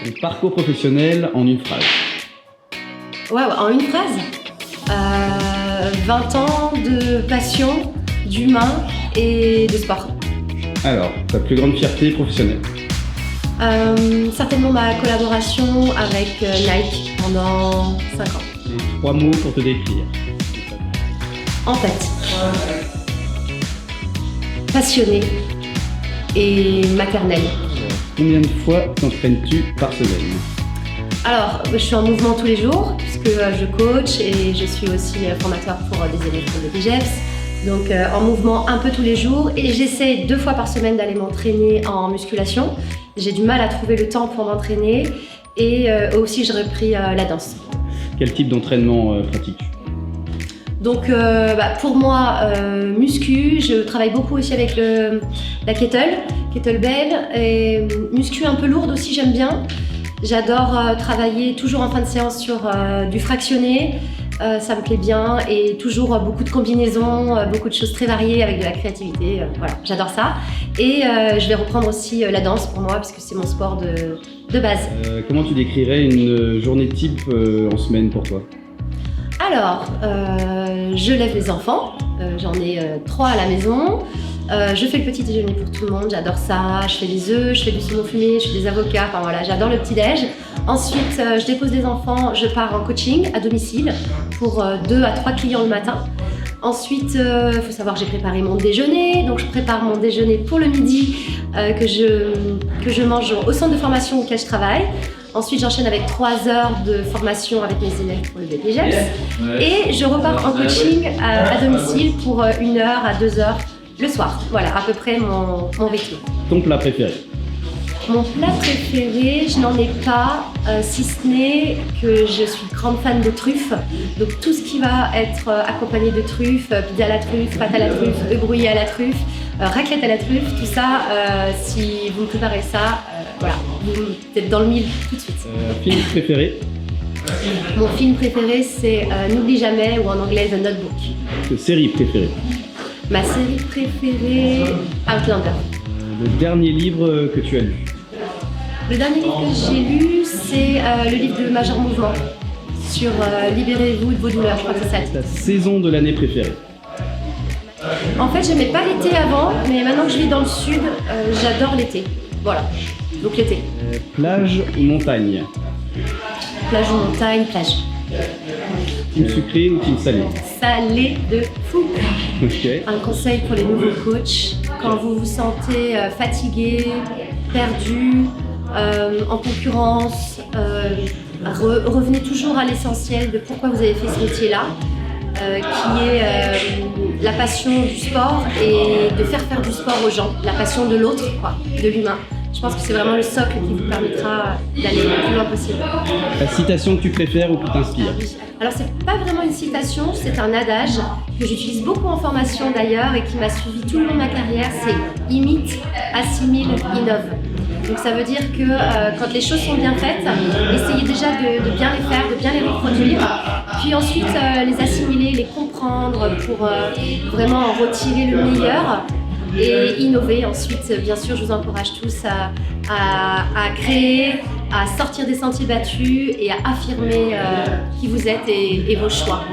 Ton parcours professionnel en une phrase. Ouais, en une phrase. 20 ans de passion, d'humain et de sport. Alors, ta plus grande fierté professionnelle. Certainement ma collaboration avec Nike pendant 5 ans. Et 3 mots pour te décrire. Empathique, passionnée et maternelle. Combien de fois t'entraînes-tu par semaine? Alors, je suis en mouvement tous les jours puisque je coach et je suis aussi formateur pour des élèves pour le BGEPS. Donc en mouvement un peu tous les jours et j'essaie 2 fois par semaine d'aller m'entraîner en musculation. J'ai du mal à trouver le temps pour m'entraîner et aussi j'ai repris la danse. Quel type d'entraînement pratiques-tu? Donc pour moi, muscu, je travaille beaucoup aussi avec la kettlebell et muscu un peu lourde aussi, j'aime bien. J'adore travailler toujours en fin de séance sur du fractionné, ça me plaît bien et toujours beaucoup de combinaisons, beaucoup de choses très variées avec de la créativité, voilà, j'adore ça. Et je vais reprendre aussi la danse pour moi parce que c'est mon sport de base. Comment tu décrirais une journée type en semaine pour toi? Alors, je lève les enfants, j'en ai 3 à la maison. Je fais le petit déjeuner pour tout le monde, j'adore ça. Je fais des œufs, je fais du saumon fumé, je fais des avocats, enfin voilà, j'adore le petit déj. Ensuite, je dépose les enfants, je pars en coaching à domicile pour 2 à 3 clients le matin. Ensuite, il faut savoir que j'ai préparé mon déjeuner, donc je prépare mon déjeuner pour le midi que je mange au centre de formation auquel je travaille. Ensuite, j'enchaîne avec 3 heures de formation avec mes élèves pour le BPGEPS. Et je repars en coaching à domicile pour 1 heure à 2 heures le soir. Voilà, à peu près mon rythme. Ton plat préféré? Mon plat préféré, je n'en ai pas, si ce n'est que je suis grande fan de truffes. Donc tout ce qui va être accompagné de truffes, pizza à la truffe, pâte à la truffe, œufs brouillés à la truffe, raclette à la truffe, tout ça, si vous me préparez ça, voilà, vous êtes dans le mille tout de suite. Film préféré? Mon film préféré, c'est N'oublie jamais, ou en anglais The Notebook. Série préférée? Ma série préférée, Outlander. Le dernier livre que tu as lu? Le dernier livre que j'ai lu, c'est le livre de Major Mouvement sur Libérez-vous de vos douleurs, je crois que c'est ça. Ta saison de l'année préférée? En fait, j'aimais pas l'été avant, mais maintenant que je vis dans le sud, j'adore l'été. Voilà, donc l'été. Plage ou montagne? Plage ou montagne, plage. Team sucré ou team salé? Salé de fou. Ok. Un conseil pour les nouveaux coachs, quand vous vous sentez fatigué, perdu, en concurrence, revenez toujours à l'essentiel de pourquoi vous avez fait ce métier-là, qui est la passion du sport et de faire du sport aux gens, la passion de l'autre, quoi, de l'humain. Je pense que c'est vraiment le socle qui vous permettra d'aller le plus loin possible. La citation que tu préfères ou qui t'inspire? Alors c'est pas vraiment une citation, c'est un adage que j'utilise beaucoup en formation d'ailleurs et qui m'a suivi tout le long de ma carrière, c'est imite, assimile, innove. Donc ça veut dire que quand les choses sont bien faites, essayez déjà de bien les faire, de bien les reproduire, puis ensuite les assimiler, les comprendre pour vraiment en retirer le meilleur et innover. Ensuite, bien sûr, je vous encourage tous à créer, à sortir des sentiers battus et à affirmer qui vous êtes et vos choix.